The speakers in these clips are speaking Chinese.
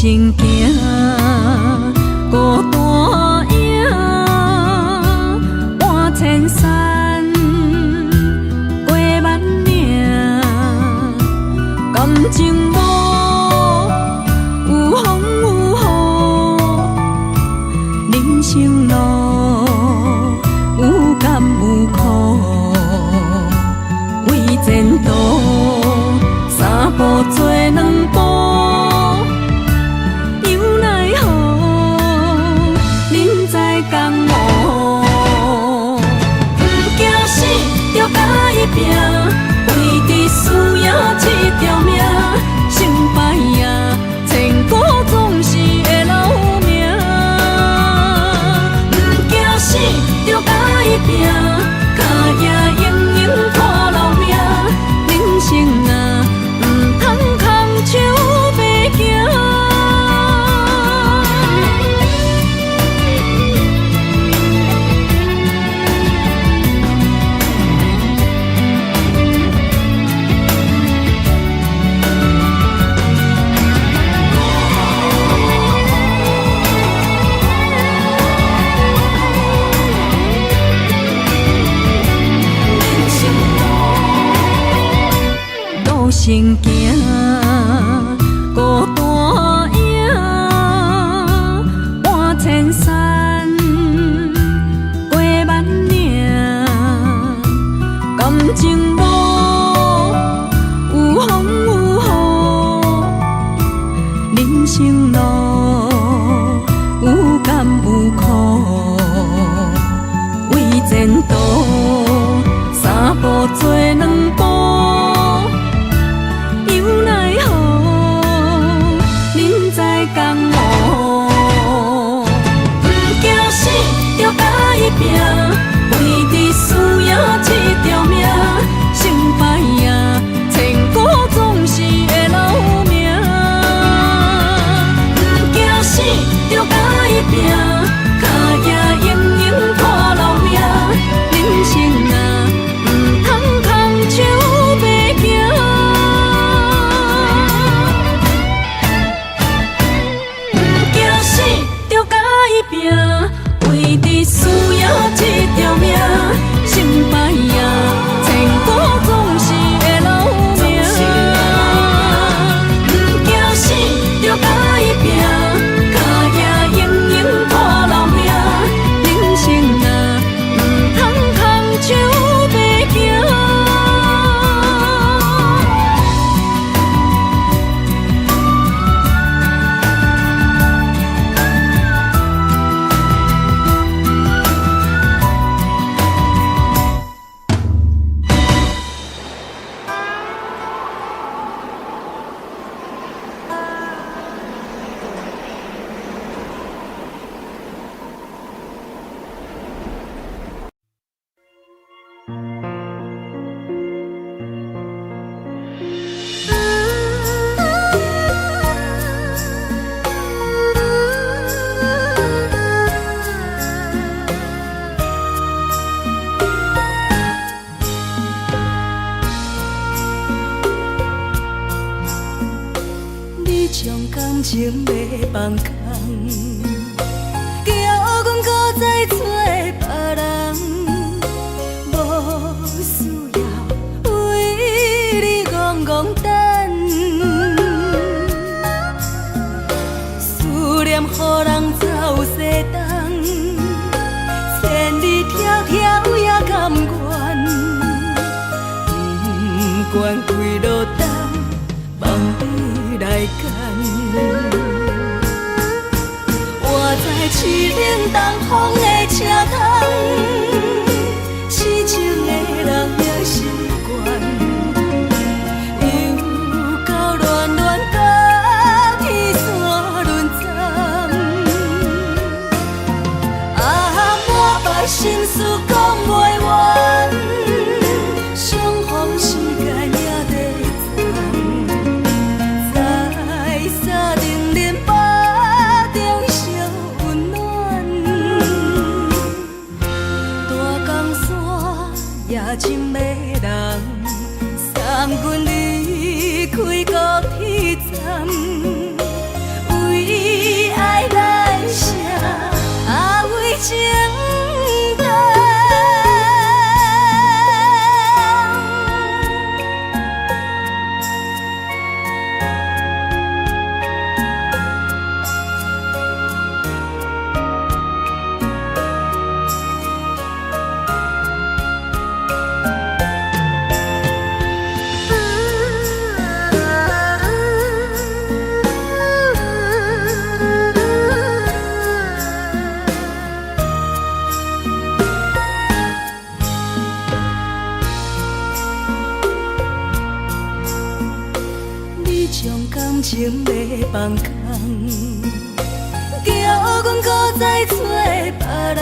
行行，孤单影，半千山，过万岭，感情无有风有雨，人生路有甘有苦，为前途三步做两步。拼，为伫输赢这条命，成败赢，千古总是会留名。不惊死，着甲伊拼，脚也用用拖留名。人生啊，唔通空手白行。行行，孤单影，半千山，过万岭，感情无有风有雨，人生路有甘有苦，为前途三步做两步。拼，为伫输赢这条命，成败赢，千古总是会留名。不惊死，着甲伊拼，脚也用用拖留名。人生啊，唔通空手白行。不惊死，着甲伊拼，为伫输赢这条命，成败赢，千古总是会留名。不惊死，着甲伊拼，脚也用用拖留名。人生啊，唔通空手白行。感情要放空，叫阮搁再找别人，无需要为你戆戆等。思念予人走西东，千里迢迢也甘愿，不管几路东，望你来干。我在凄冷东风的车窗，痴情的人也习惯，又到恋恋甲天山论战。啊，满腹心事讲袂完，相逢时间也在等。在沙丁林巴中相温暖，种感情要放空，叫阮搁再找别人，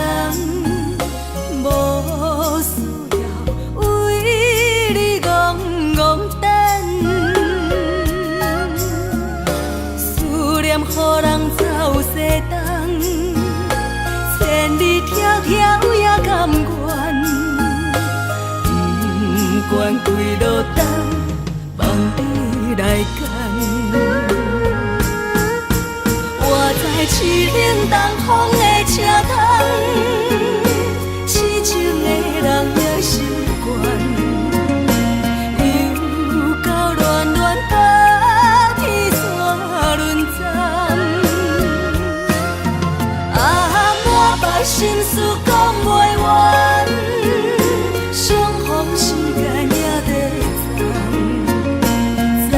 无需要为你戆戆等。思念予人走西东，千里迢迢也甘愿，不管几路灯，望你来赶。我在凄冷东风的车窗，痴情的人也习惯，又到恋恋把天线轮转。啊，满腹心事讲袂完，相逢时间也在站，再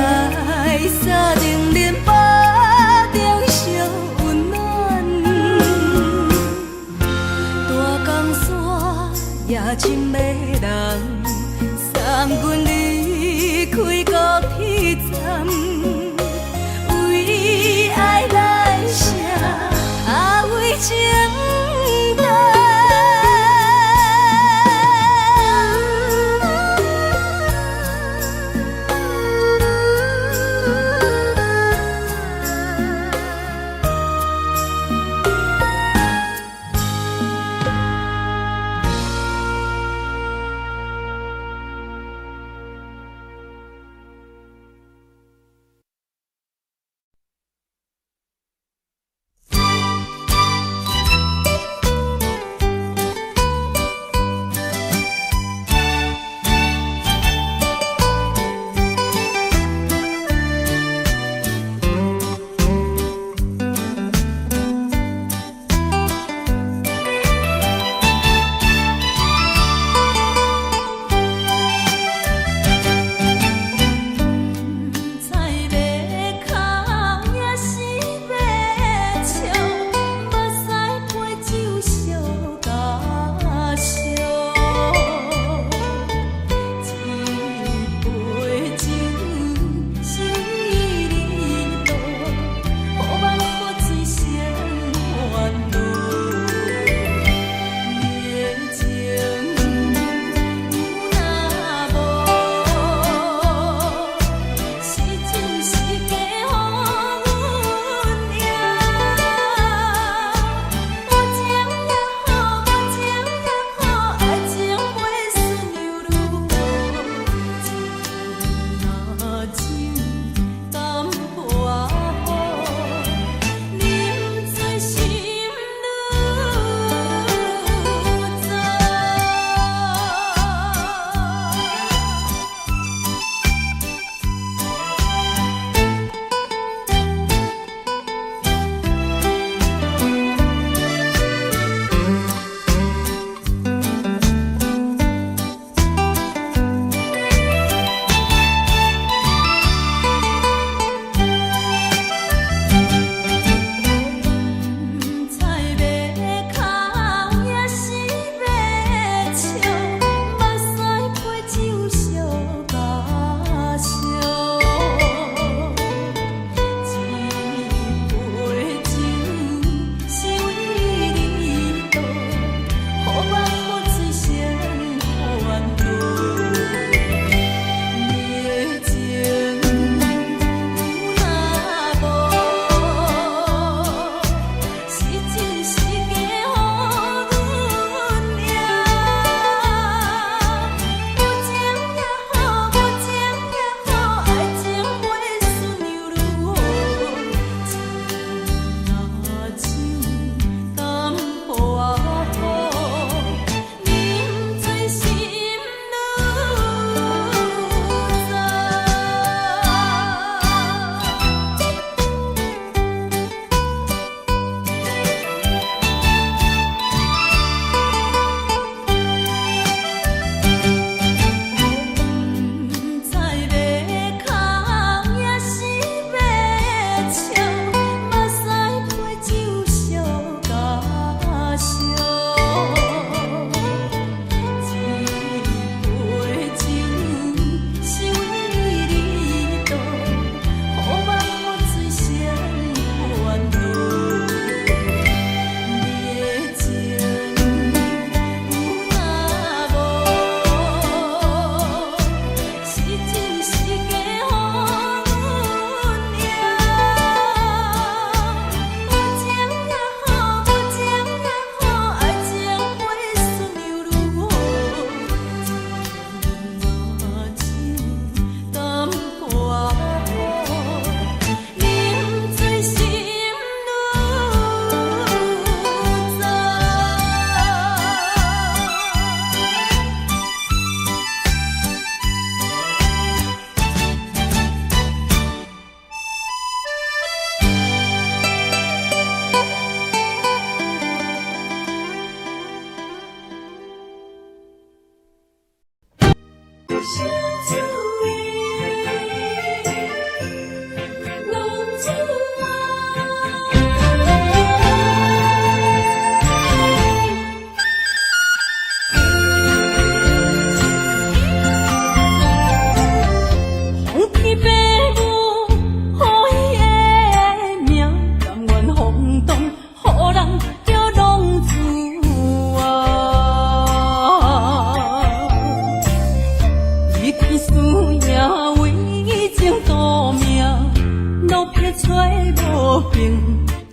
朋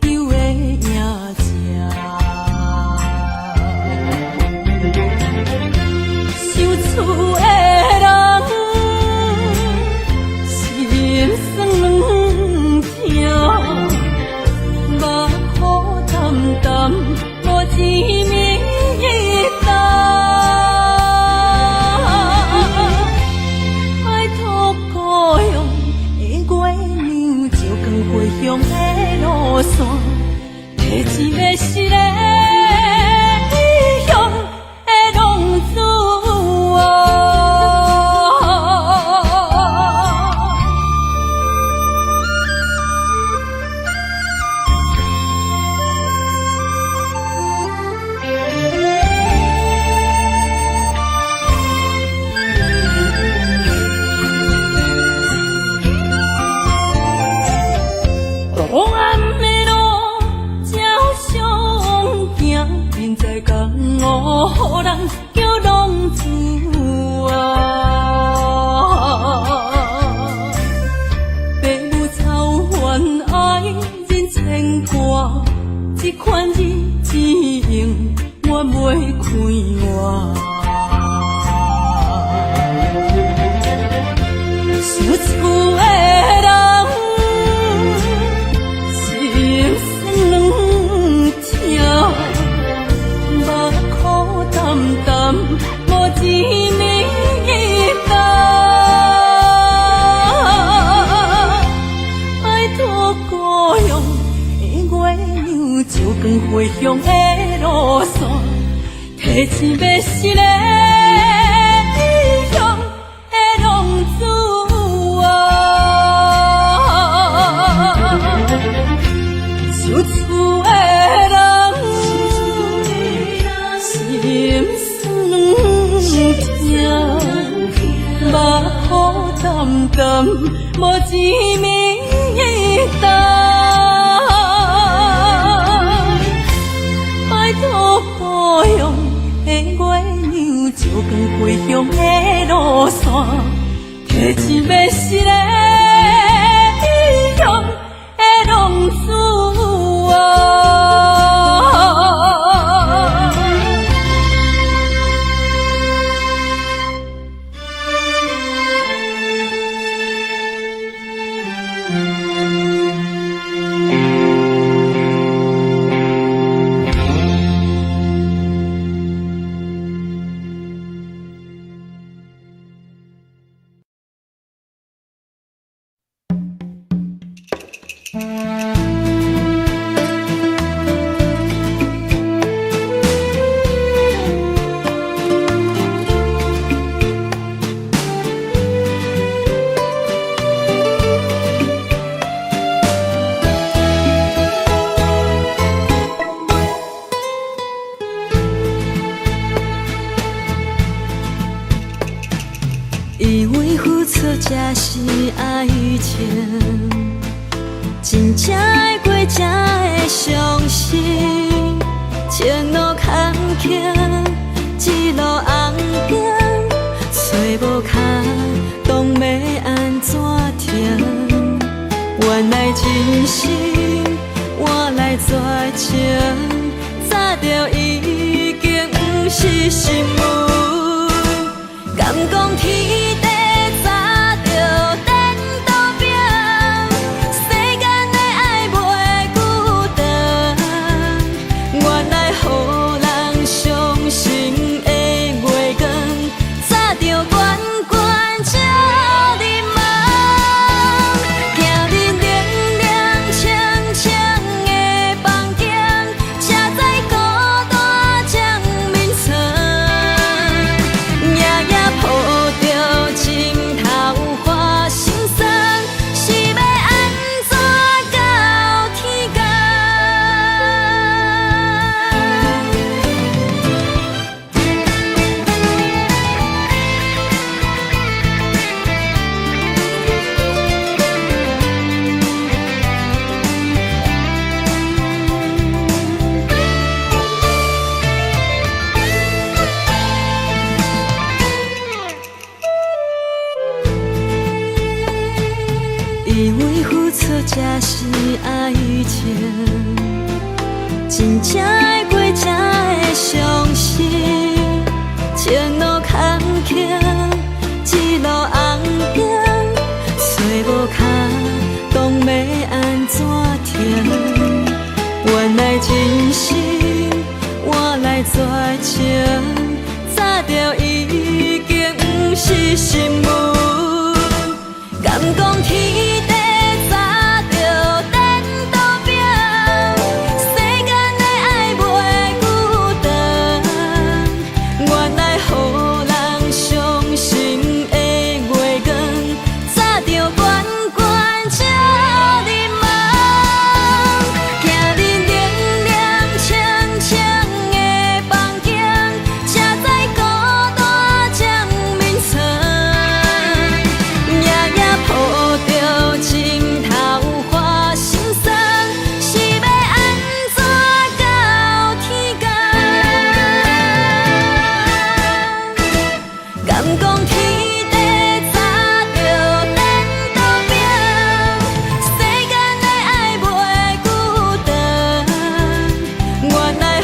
友的影子。受厝的人心酸痛，目雨淡淡无一面一担。爱托故乡的月娘，照光回乡的路线，提一个失个异乡的浪子啊。黑暗的路，照常行，明知江湖予人叫浪子啊。父母操怨爱人牵挂，这款日子用我袂开换。受厝的人。无一面一担，爱托故乡的月娘，照光回乡的路线，提钱要失个异乡的浪子啊。受厝的人心目雨淡淡，无一面一担。拜托故乡的月娘，照光回乡的路线，提钱要失个异乡的浪子啊。以为付出才是爱情，真正的过才会伤心。前路坎坷，一路红灯，找无脚，当要安怎停？原来真心换来绝情，早就已经不是心梦。敢讲天地早就颠倒平，世间的爱袂孤单。原来予人伤心的月光，早就悬悬照你梦。行日冷冷清清的房间，才知孤单将眠床。夜夜抱着以为付出才是爱情，真正的过才会相信。前路坎坷，一路红灯，找无脚，当要安怎停？原来真心换来绝情，早就已经不是新闻。敢讲天地早就颠倒平，世间的爱袂孤单。原来予人伤心的月光，早就悬悬照你梦。行恁冷冷清清的房间，才知孤单将眠床。夜夜抱着情头花心酸，是要安怎到天光？敢讲天地早就颠倒平，世间的爱袂孤单。原来予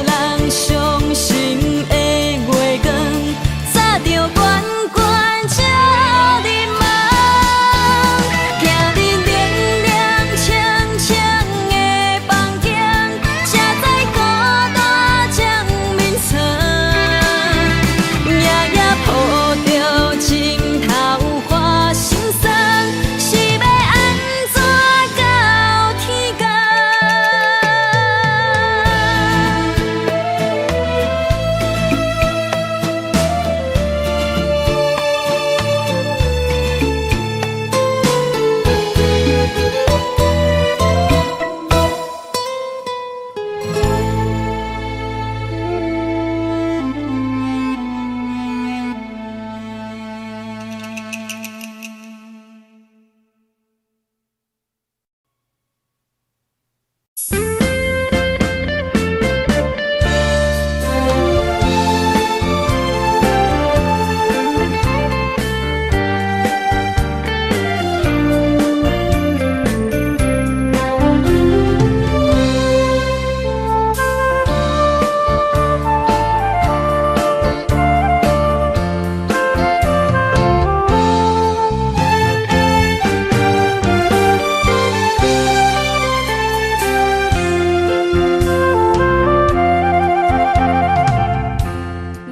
人伤心的月光，早就悬悬照你梦。行恁冷冷清清的房间，才知孤单将眠床。夜夜抱着情头花心酸，是要安怎到天光？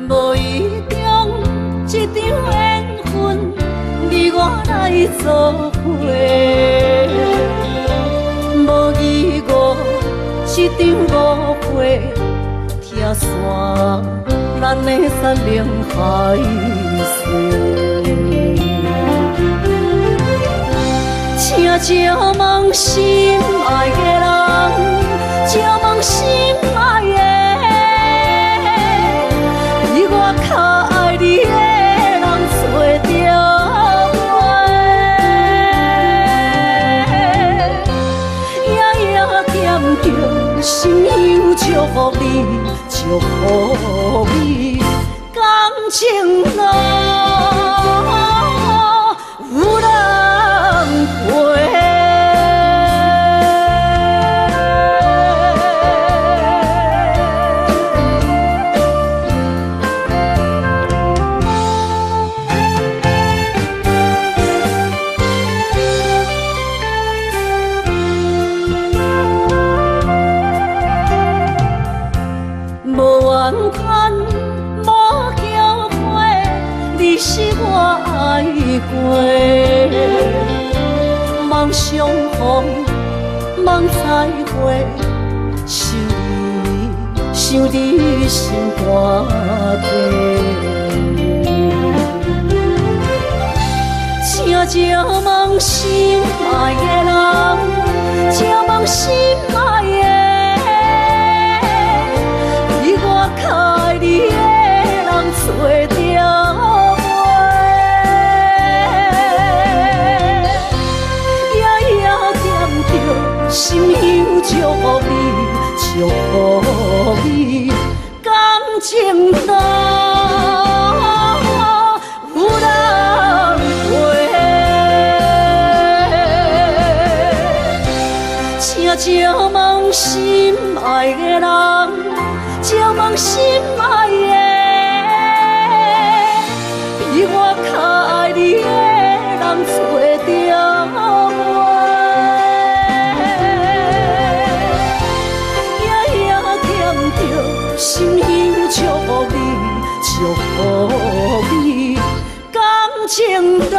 无意中一场缘分，你我来作伙。无意外一场误会，拆散咱的山盟海誓。请借问心爱的人，借问心爱的。比我较爱你的人找着我，夜夜惦着心忧祝福你，祝福你感情路有人陪。无怨叹，无后悔，你是我爱过。梦相逢，梦再会，想你心肝底。请借问心爱的人，借问心爱的。较爱你的人找着我，夜夜惦着心忧祝福你，祝福你感情路有人陪。招望心爱的人，招望心爱的，比我较爱你的人找着我。夜夜念着心乡祝福你，祝福你感情路。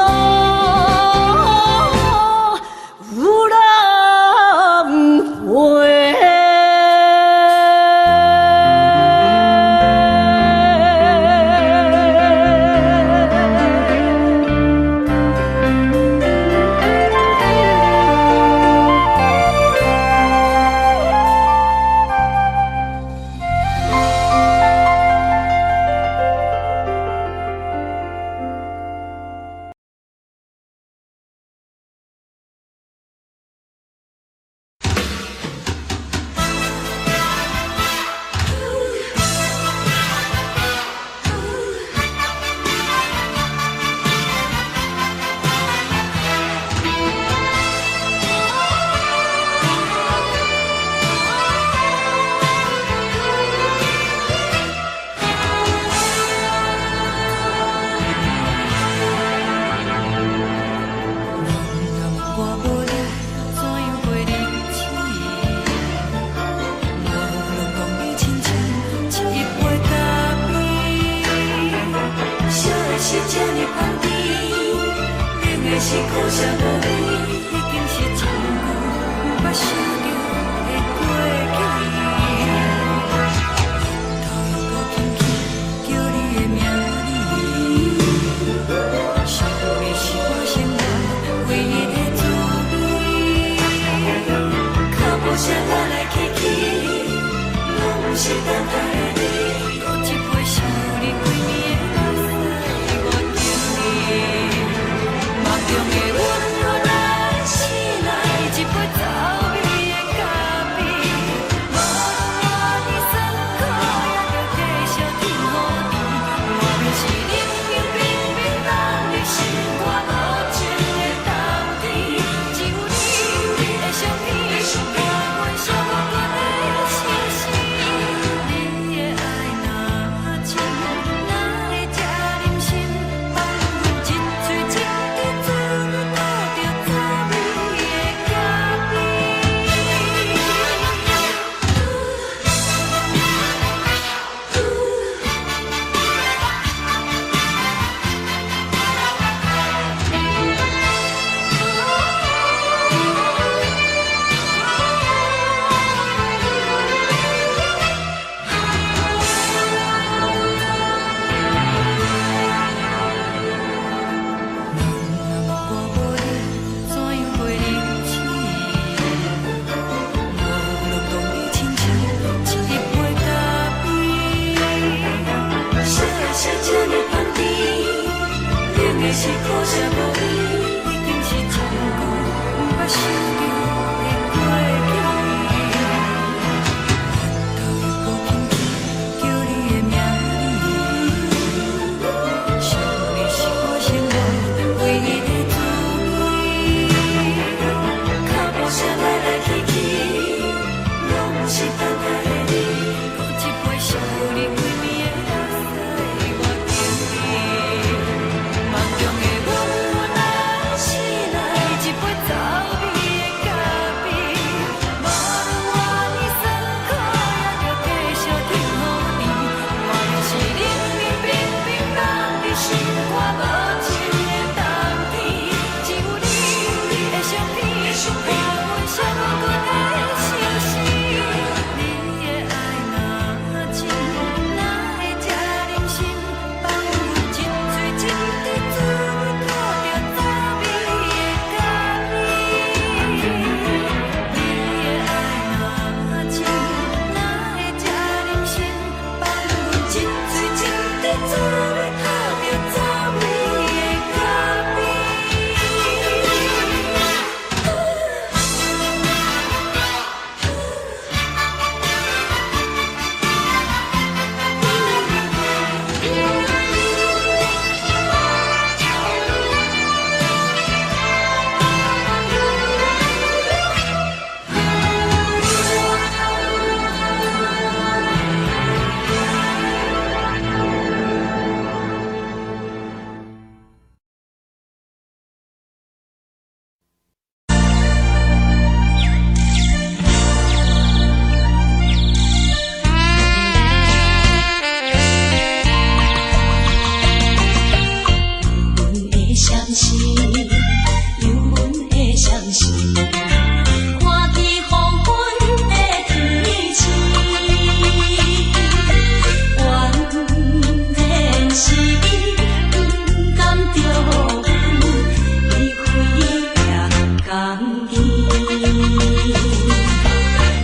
空去。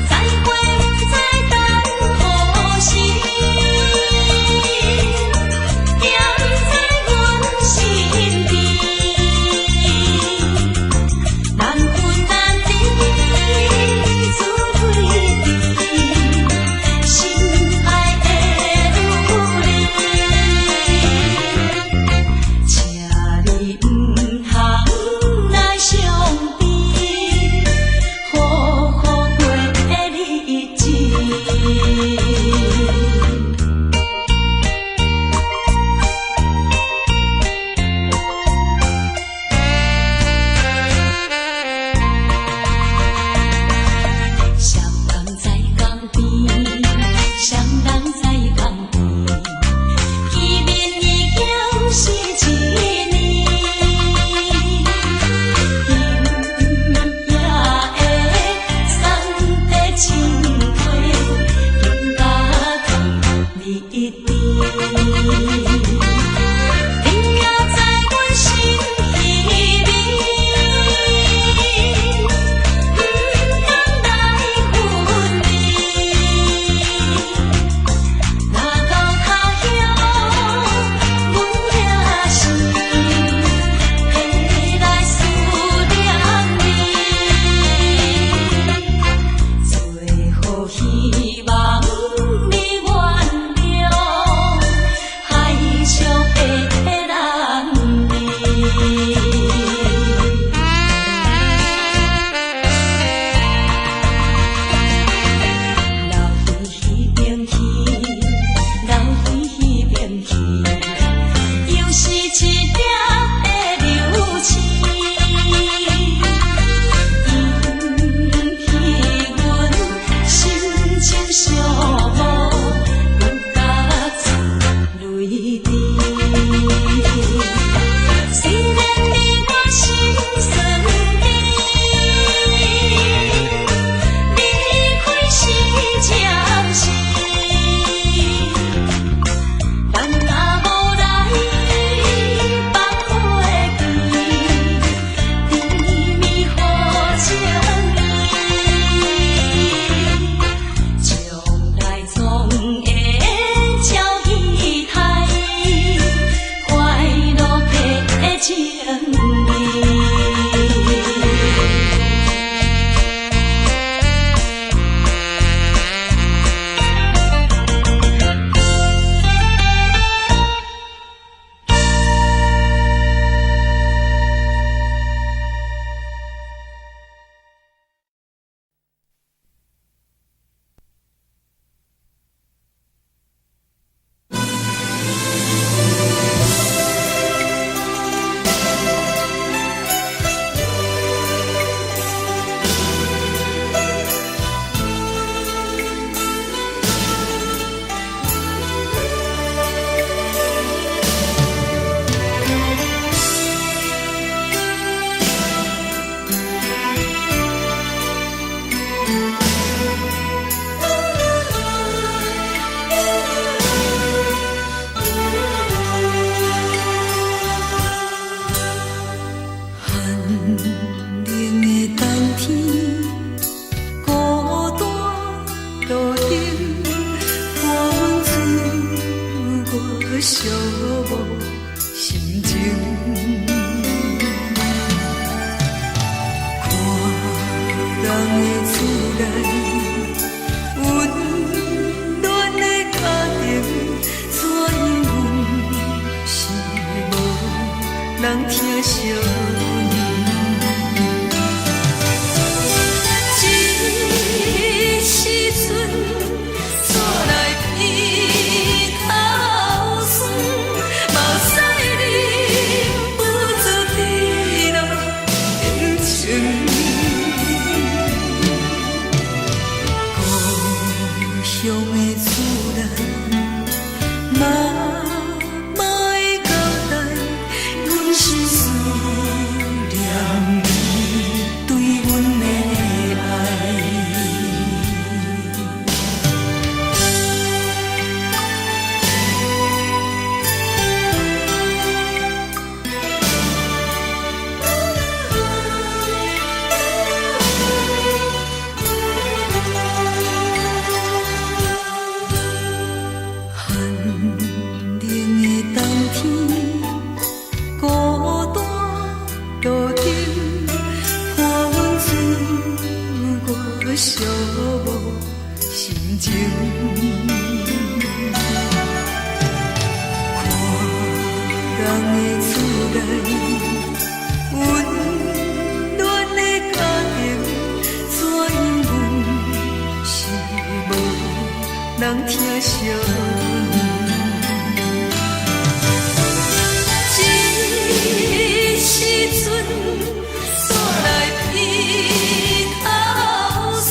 再会再等何时？踮在阮身边，难分难离，自对峙，心爱的女儿，请你唔通来伤悲，好好过日子。双人在江边，双人在江边，见面已经是一年。今夜的送的情花，应该放你一边。你也知阮心稀微，不敢来分离。若到他乡，阮也是会来思念你。最后希望你原谅海上的人儿。流回迄边去，流回迄边去，又是一粒的流星，引起阮心情伤无，愈加出泪滴。虽然你我心酸甜，离开是暂时，但若无来放花期，甜蜜好情意，将来总会照期待，快乐的情意。寂寞心情。看人的厝内温暖的家庭，怎因为是无人疼惜？这时阵煞来鼻头酸，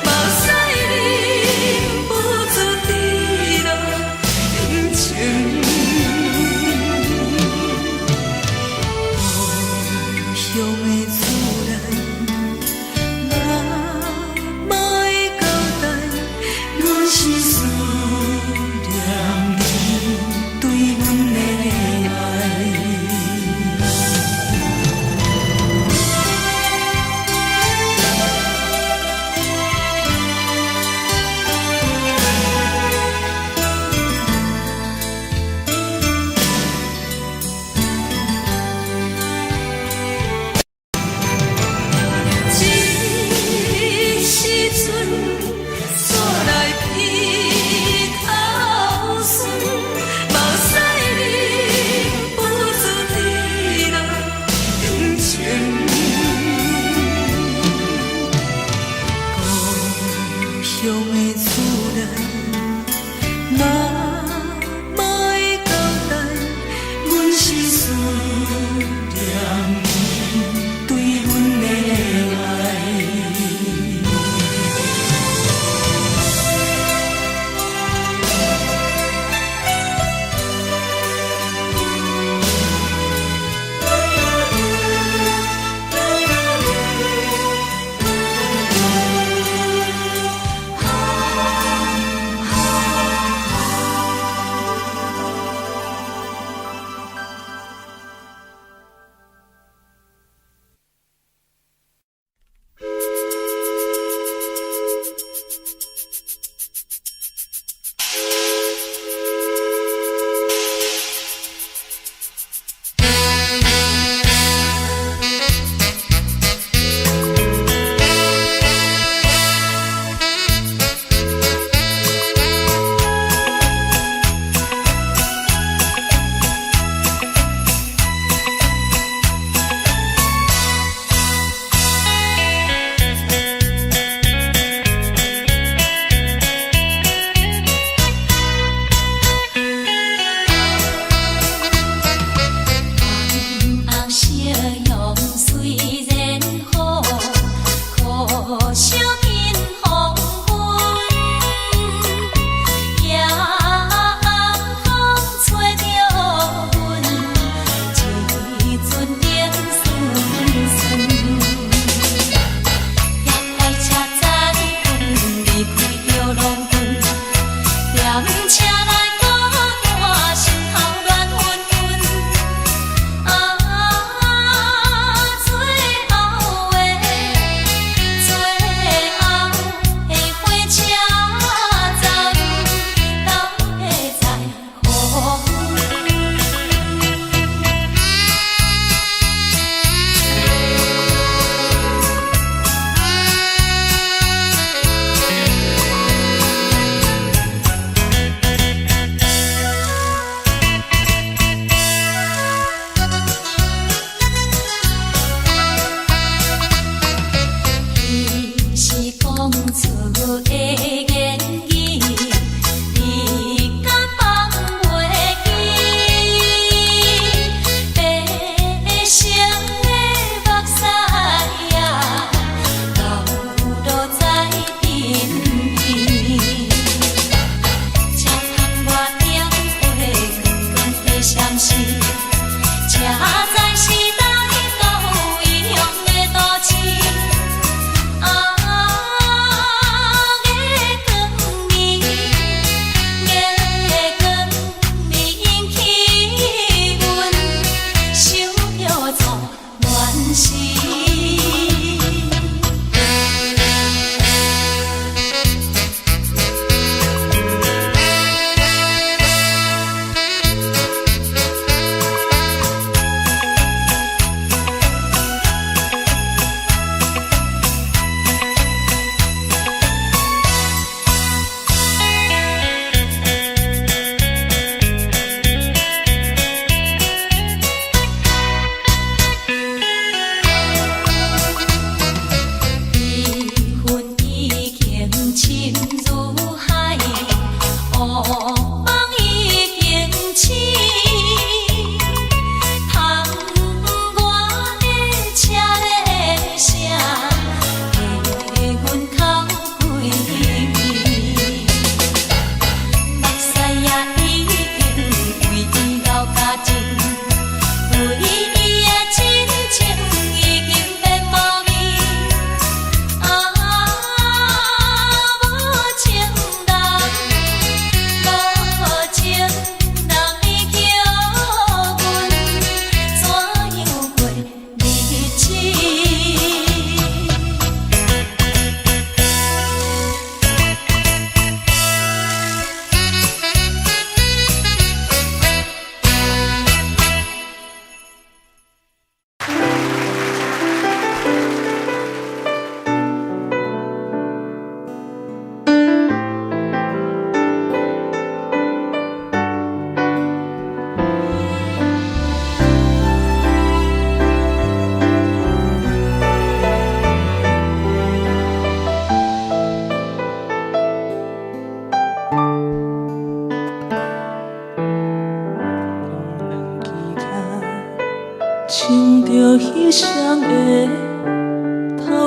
目屎啉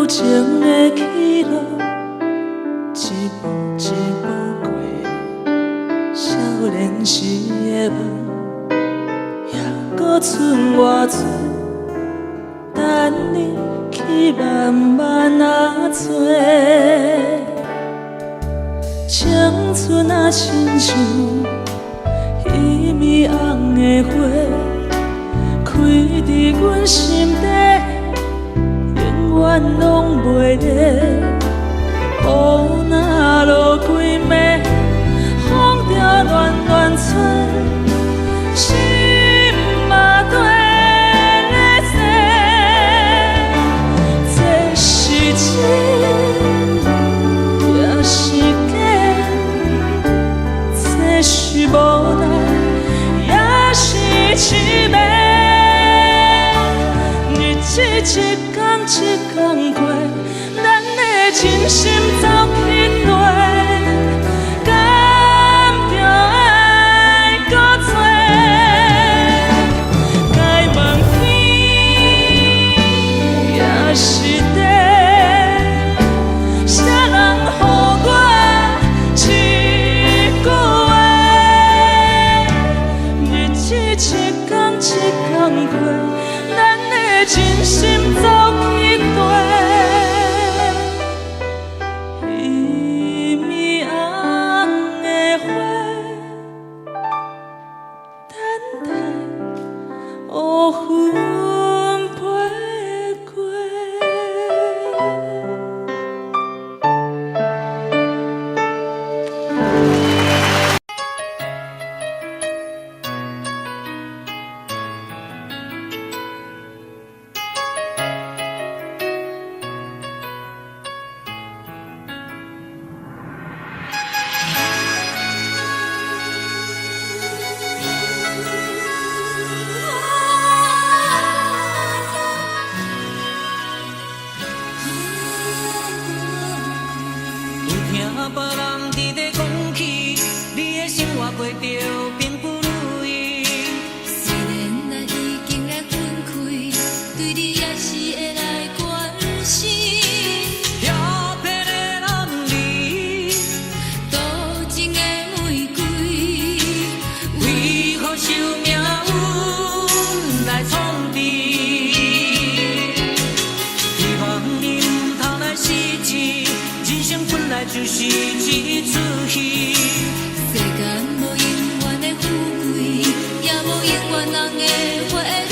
友情的起落，一步一步过。少年时的梦，还搁剩偌多，等你去慢慢啊找。青春啊，亲像彼暝红的花，开伫阮心底，永远拢袂离。雨若落几暝，风就乱乱吹，心嘛跟咧碎。这是真，也是假？这是无奈，也是凄美。日子一天一天过，咱的真心走去落，敢着爱搁多？该问天也是地，啥人予我一句话？日子一天一天过，咱的真心走去地。别人伫咧讲起，你的生活过着并不如意。虽然咱已经来分开，对你也是会来关心。遐撇的男儿，多情的玫瑰，为何受命运来创治？希望你唔通来失志，人生本来就是一出戏。世间无永远的富贵，也无永远人的花蕊。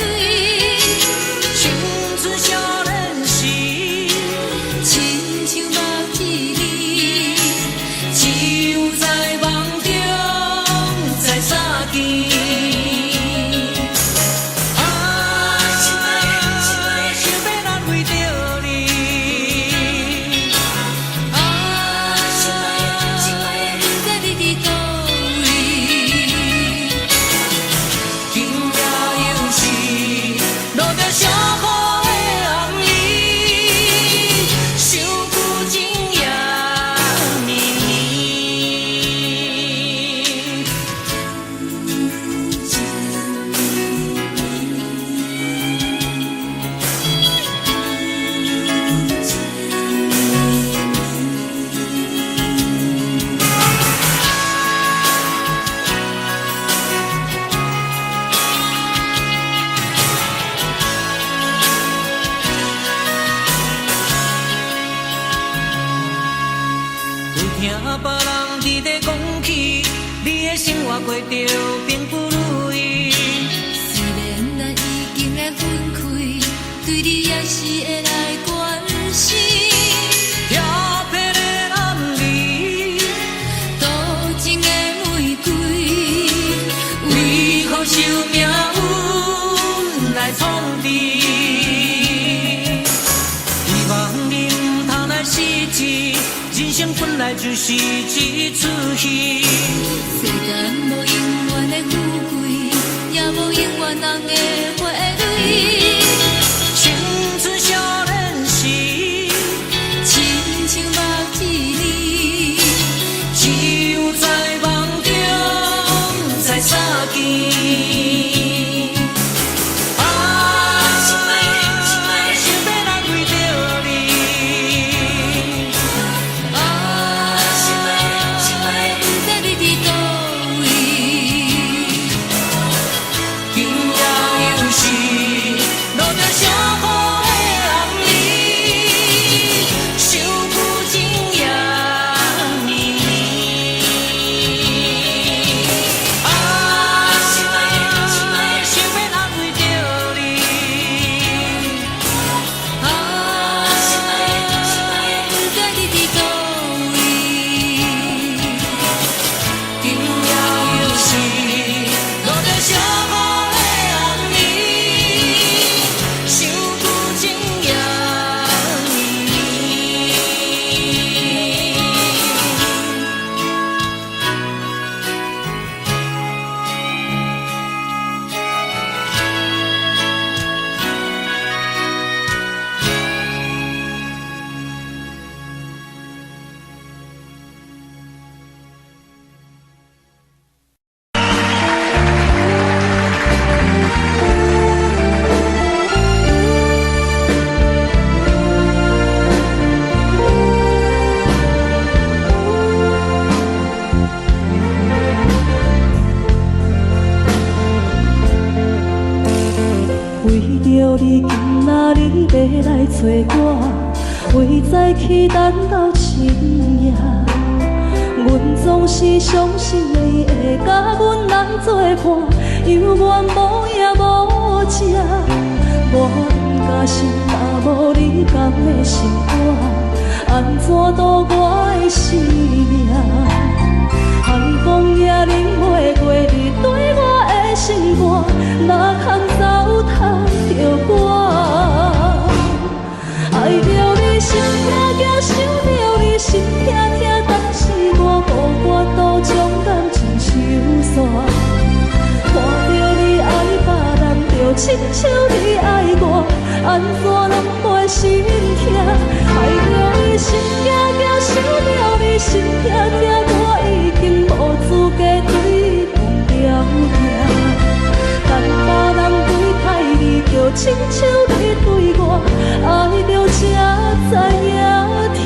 青春少年时，亲像目睭里，只有在梦中才相见。听别人伫咧讲起，你的生活过着并不如意。虽然咱已经来分开，对你也是会来关心。遐撇的男儿，多情的玫瑰，为何受命运来创治？希望你唔通来失志。人生本来就是一出戏，世间无永远的富贵，也无永远人的花蕊。青春少年时，亲像目睭里，只有在梦中才相见。想要安慰着你。早起等到深夜，阮总是相信你会甲阮来作伴，犹原无影无迹。我不甘心，若无你甘的心肝，安怎度我的生命？寒风也冷袂过你对我的心肝，哪通糟蹋着我？爱着你心痛痛，想着你心痛痛，但是我无法度将感情收煞。看着你爱别人，就亲像你爱我，安怎拢袂心痛？爱着你心惊惊，想着你心痛痛，我已经无资格对讲条件。等别人对待你，就亲像你对我，爱着才知影痛。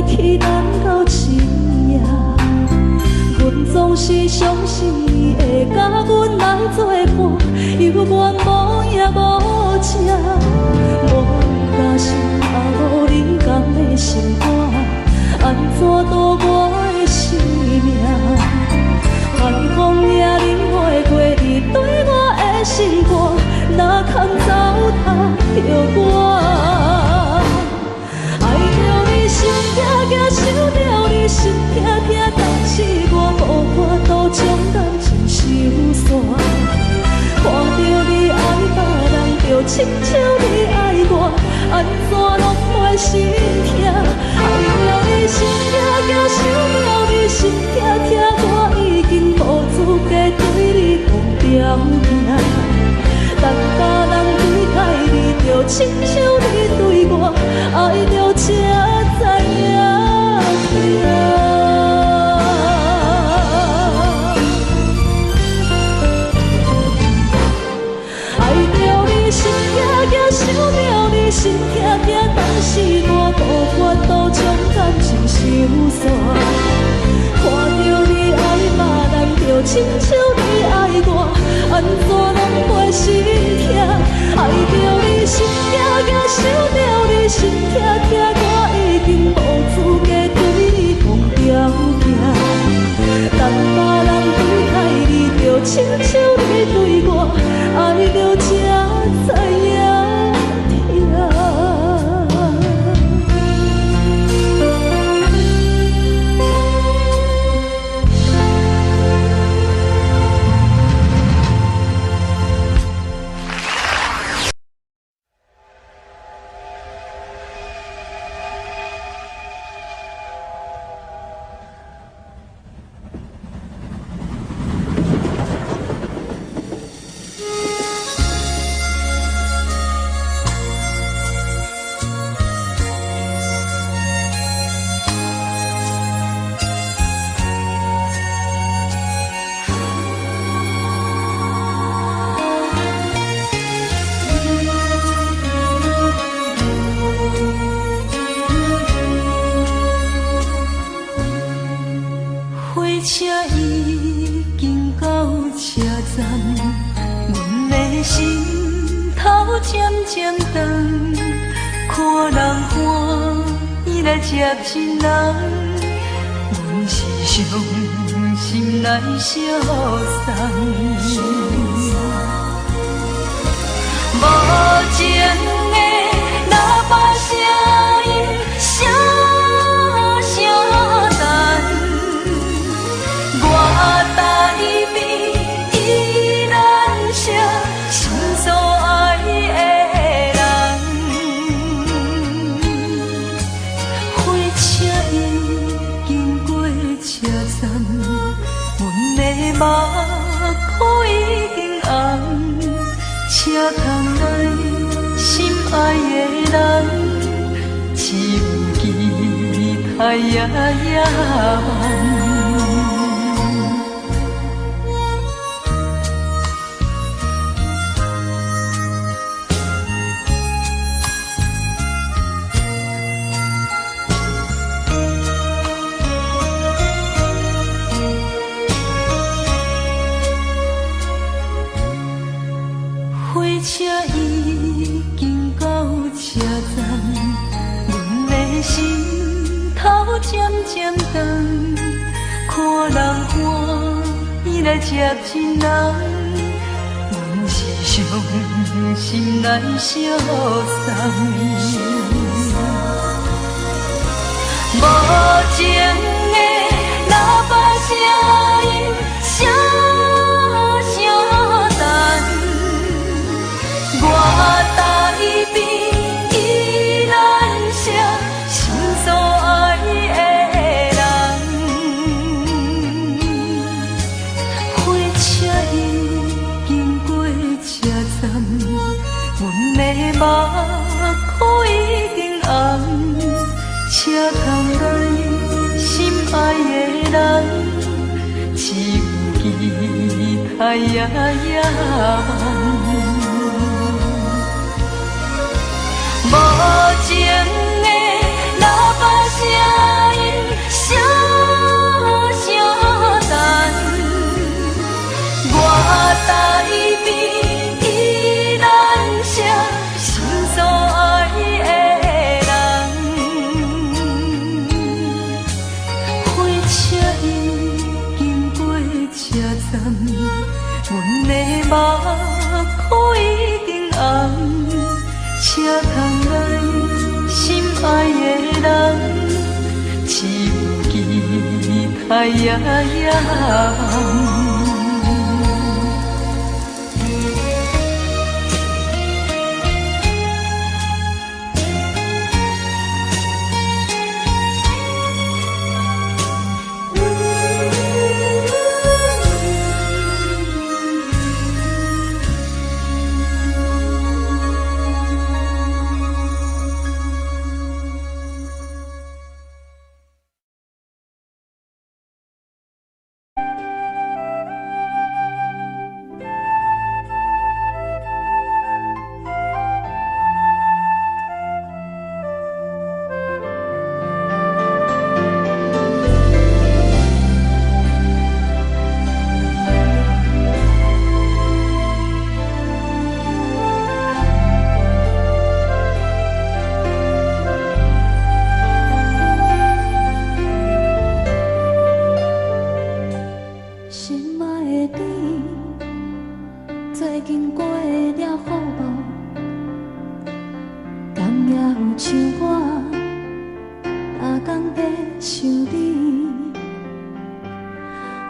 去等到深夜，阮总是相信你会甲阮来作伴，犹原无影无迹。我不甘心，若无你甘的心肝，安怎度我的生命？寒风也冷袂过你对我的心肝，哪通糟蹋着我？心痛痛，想着你心痛痛，但是我无法度将感情收煞。看着你爱别人，就亲像你爱我，安怎拢袂心痛？爱着你心痛痛，想着你心痛痛，我已经无资格对你讲条件。等别人对待你，就亲像你对我，爱着才知影痛。爱着你心痛痛，想着你心痛痛，但是我无法度将感情收煞。看着你爱别人，就亲像你爱我，安怎拢袂心痛？爱着你心痛痛，想着你心痛痛，我已经无资格对你讲条件。等别人对待你，就亲像你对我，爱着才知影痛。接亲人，阮是伤心来消送。无情的喇叭声音，声声等，我台边依然写心所爱的人。火车已经过车站，阮的梦苦已经红，车窗内心爱的人，只有期待夜夜梦。火车已经到车站，阮的心头渐渐长，看人欢喜来接亲人，阮是伤心来相送。无情的喇叭声音，声声淡。我台边依然写心所爱的人，火车已经过车站，阮的目眶已经红，车窗内心爱的人，只有期待夜夜梦。无情的喇叭声音，声声淡。我台边依然写心所爱的人，火车已经过车站，阮的目眶已经红。车窗内心爱的人，只有期待夜夜梦。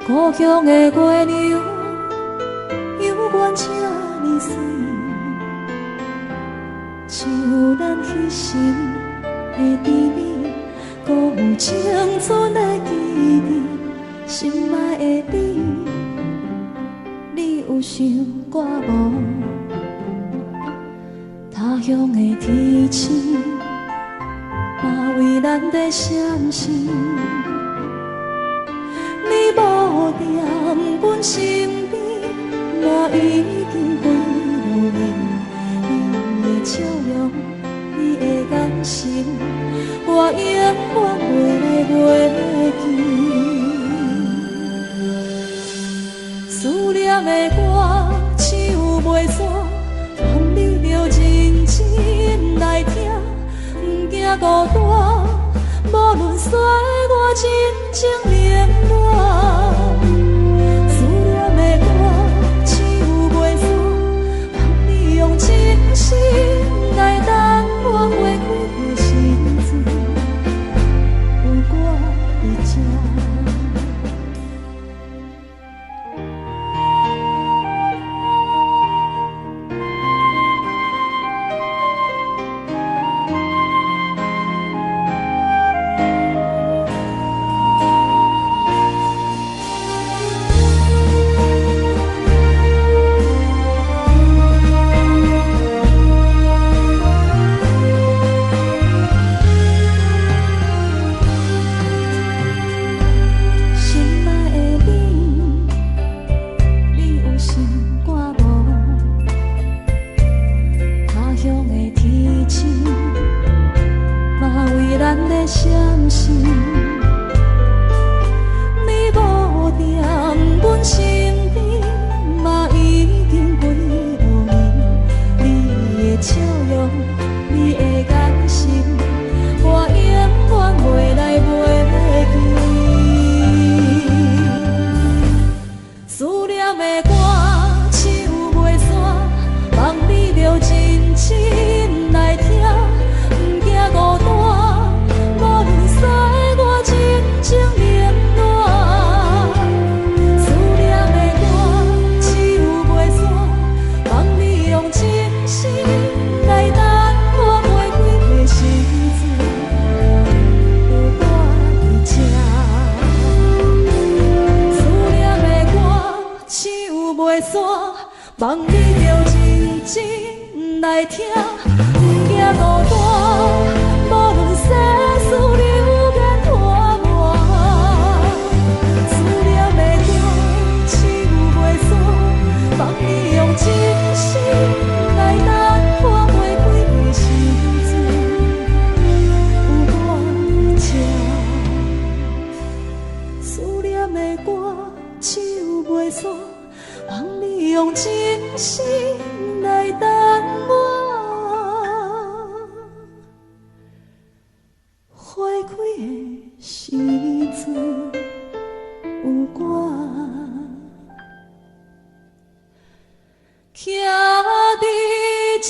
故乡的月亮，犹原这呢水，像咱彼时的甜蜜，搁有青春的记忆。心爱的你，你有想我无？他乡的天星，嘛为咱在闪烁。你无踮阮身边，我已经飞落眠。你的笑容，你的眼神，我永远袂记。思念的歌，唱袂煞，望你着认真来听，不惊孤单。无论山我真情连满，思念的歌唱袂煞，望你用真心来等我花开的心事，有我在这。的闪烁。你无在阮身边，嘛已经过路年。你的笑容，你的眼神，我永远袂来袂记。思念的歌，唱袂煞，望你着真心来听，不惊孤单，无论使我真情冷暖。思念的歌，唱袂煞，望你用真心来等我过几个时阵，有我伫这。思念的歌，唱袂煞，望你着真情来听，不惊孤单，无论世事流言拖磨。思念的歌，唱袂煞，望你用真心来等我过几个时阵，有我伫这。思念的歌，唱袂煞，望你用真心来等我花开的时阵，有我徛伫这。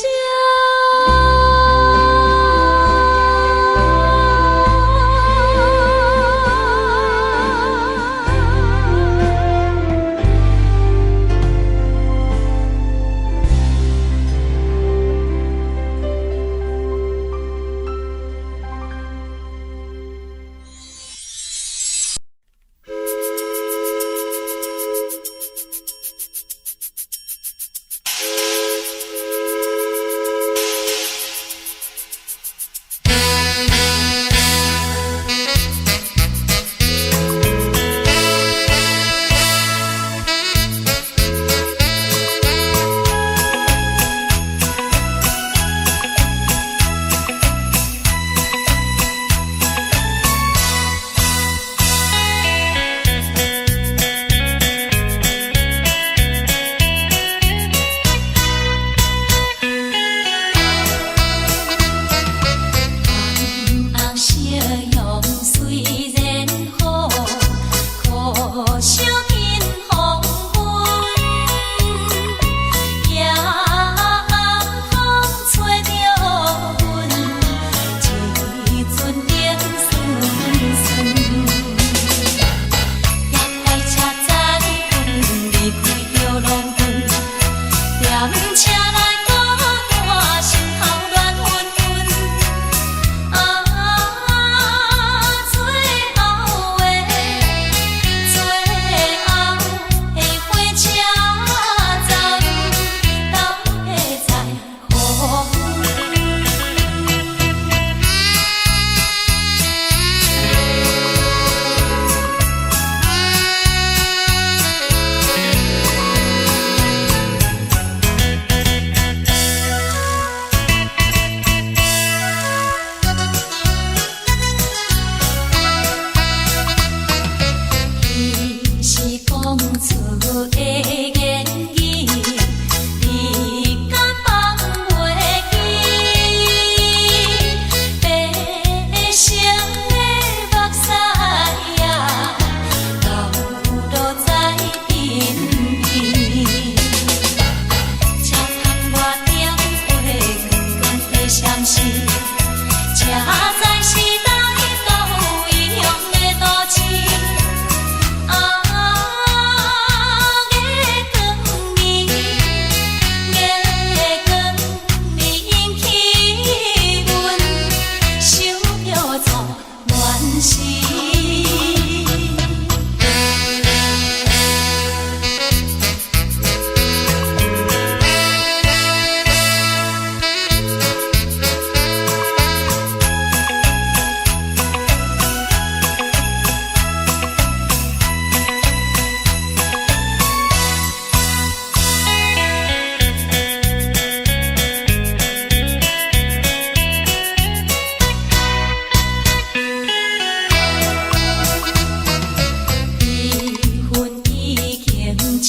深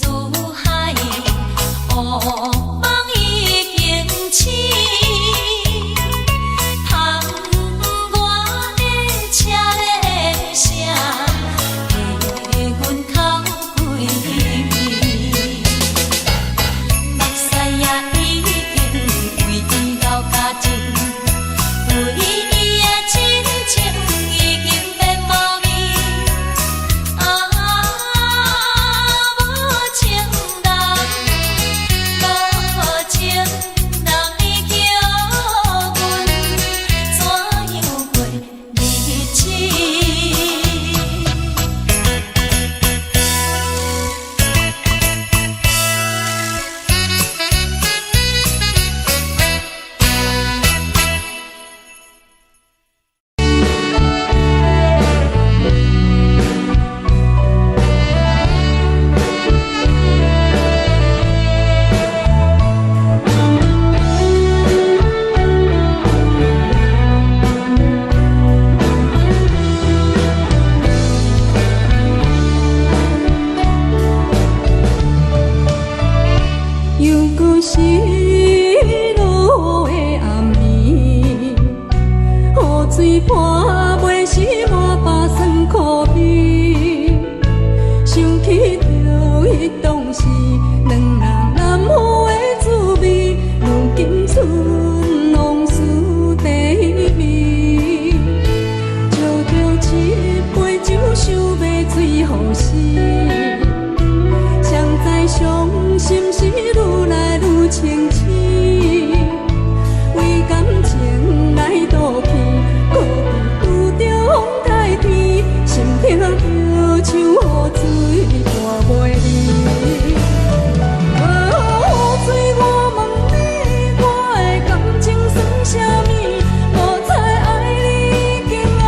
如海，乌梦已经醒。窗外的车的声，替阮哭几暝。目屎也已经为伊流甲尽，为伊的真情已经变毛面。无情人，无情人，你叫阮怎样过日子？又搁是落的暗暝，雨水泼袂湿满巴酸苦味。想起着迄当时两人难忘的滋味，如今剩往事地味。烧着一杯酒，想要醉予死。谁知伤心事愈来愈清醒，为感情来赌气，可比拄着风台天，心痛着像雨水大袂离。雨水，我问你，我的感情算啥物？无彩爱你，已经爱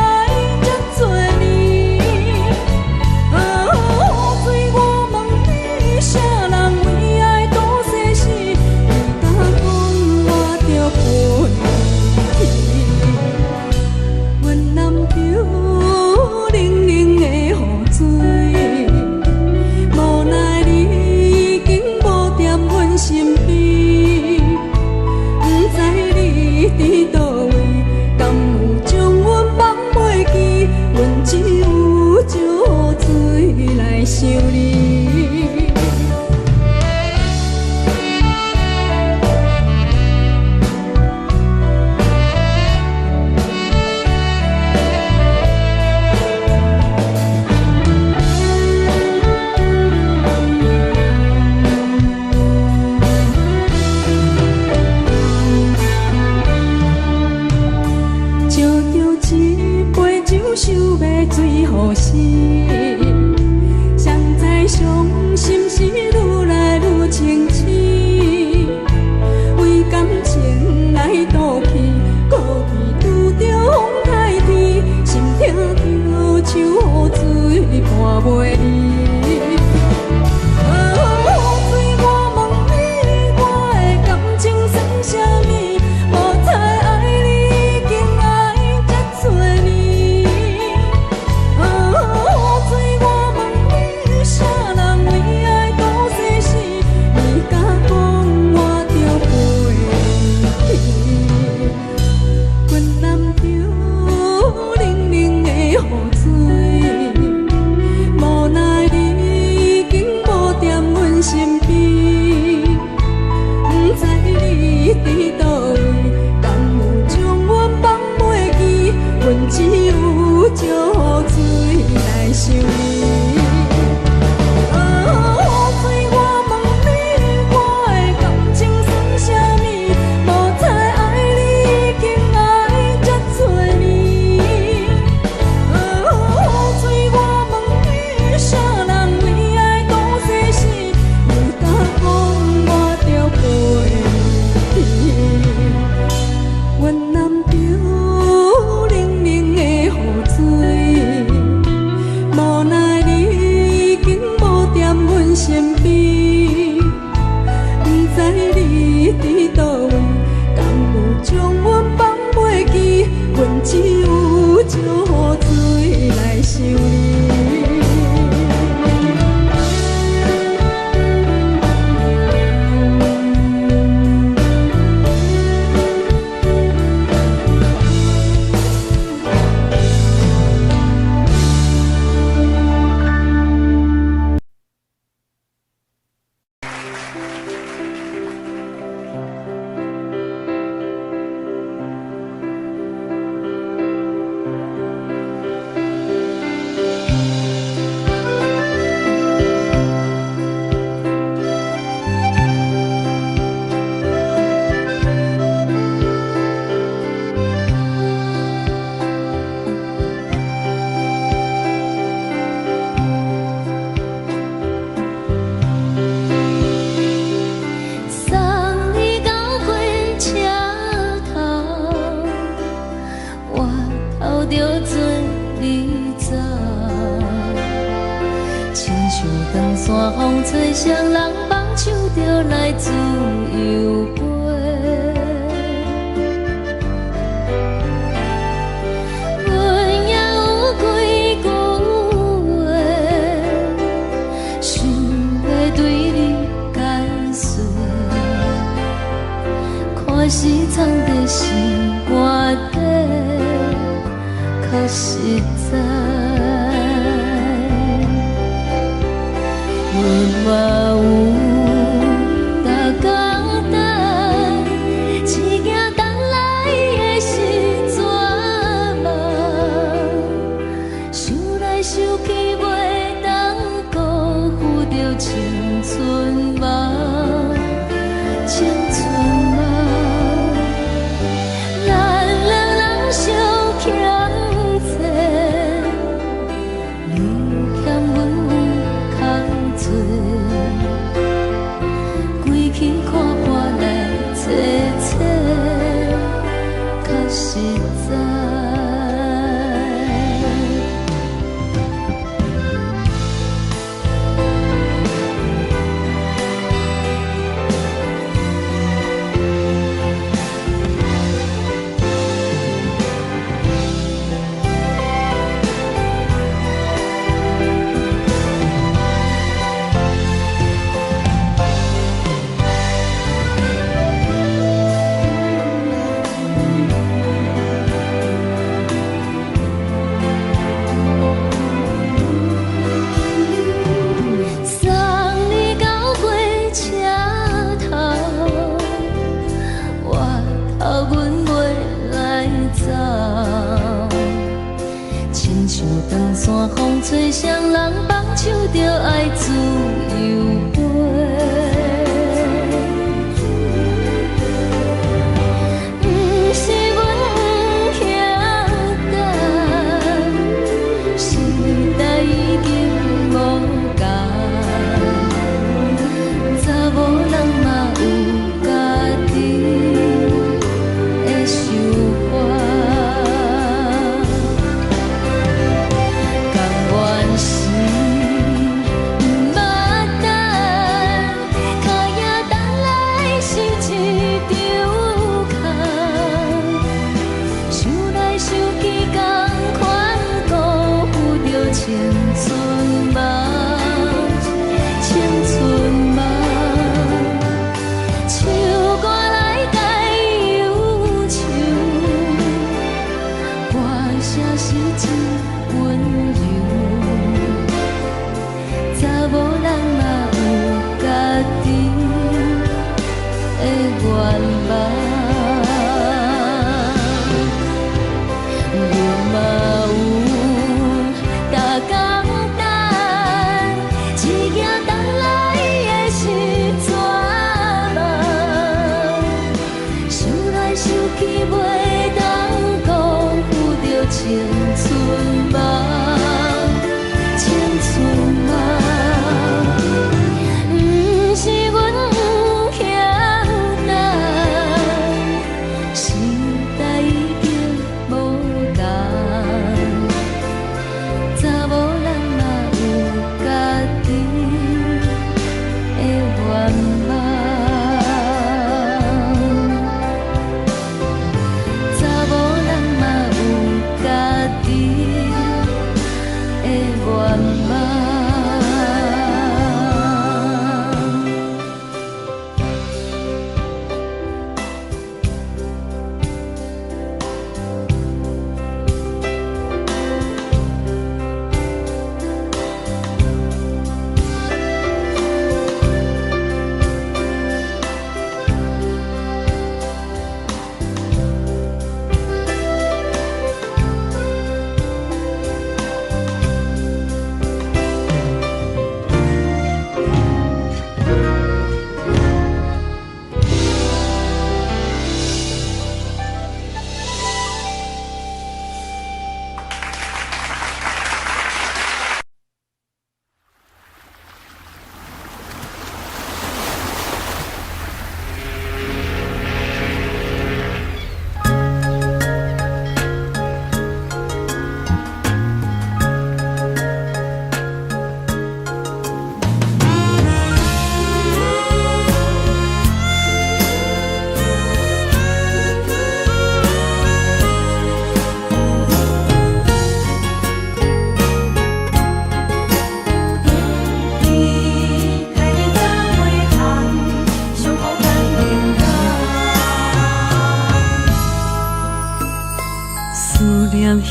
这多年。雨水，我问你，啥人为爱？山风吹双人放手就来自由飞。阮也有几句话，想要对你解说，可是藏在心肝底，较实在。 阮嘛有逐工等，只惊等来的是绝望，想来想去袂当辜负着青春梦，青春梦。咱两人相欠债，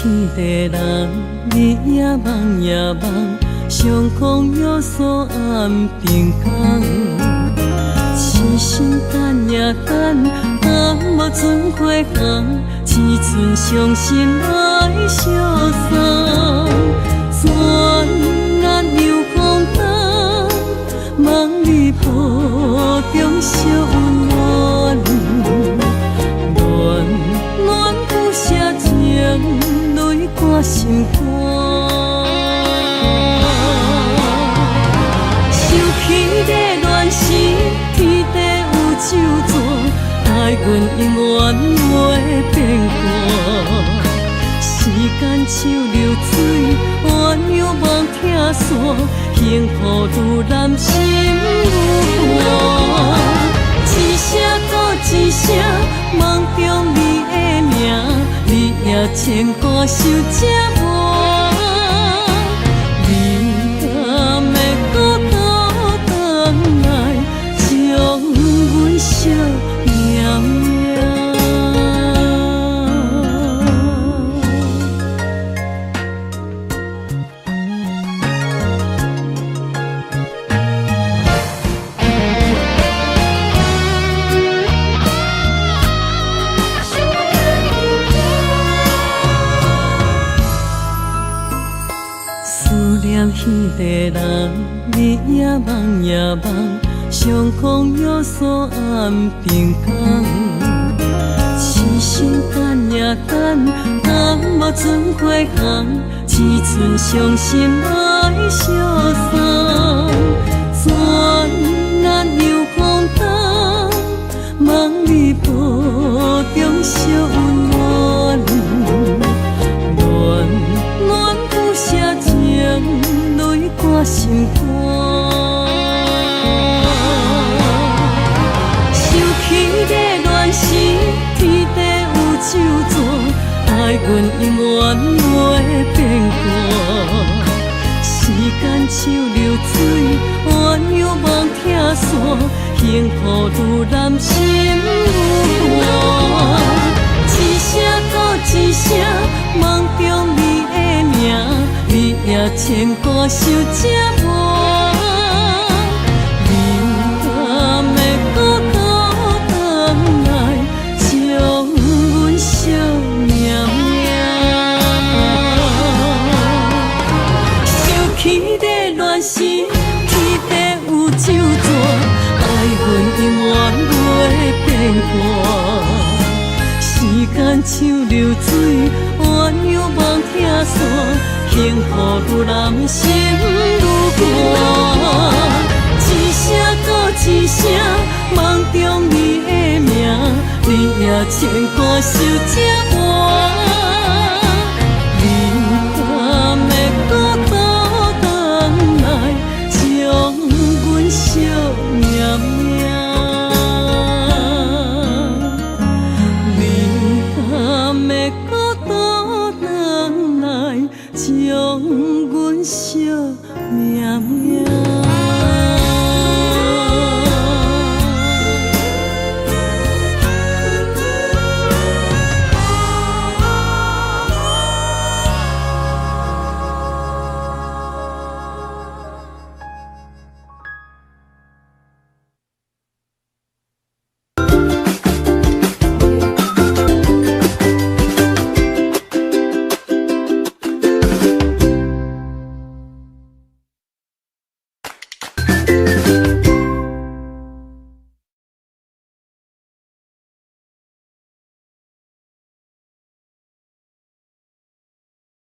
彼个人，你也梦也梦，相逢约束暗平港。痴心等也等，等无船花红，只剩伤心来相送。转眼又空灯，梦里抱中惜温暖。暖暖不舍情，泪挂心肝。想起个恋时，天地有咒詛，爱阮永远袂变卦。时间像流水，鸳鸯望听线，幸福愈难心愈寒。一声搁一声，梦中你的名，你也牵挂受折磨。你敢会搁倒转来，将阮惜命命？彼个人，你也梦也梦，相逢约束暗平港。痴心等也等，等无船花红，只剩伤心来相送。转眼又空灯，梦里抱中惜温暖。暖暖不舍情，泪挂心肝。想起个恋时，天地有咒詛，爱阮永远袂变卦。时间像流水，鸳鸯望听线，幸福愈难心愈寒。一声搁一声，梦中你的名，你也牵挂受折磨。你敢会搁倒转来，将阮惜命命？想起个恋时，天地有咒詛，爱阮永远袂变卦。时间像流水，鸳鸯望听线，幸福愈难心愈寒。一声搁一声，梦中你的名，你也牵挂受折磨。你敢会搁倒转来，将阮惜命命？会搁倒转来，将阮惜命命。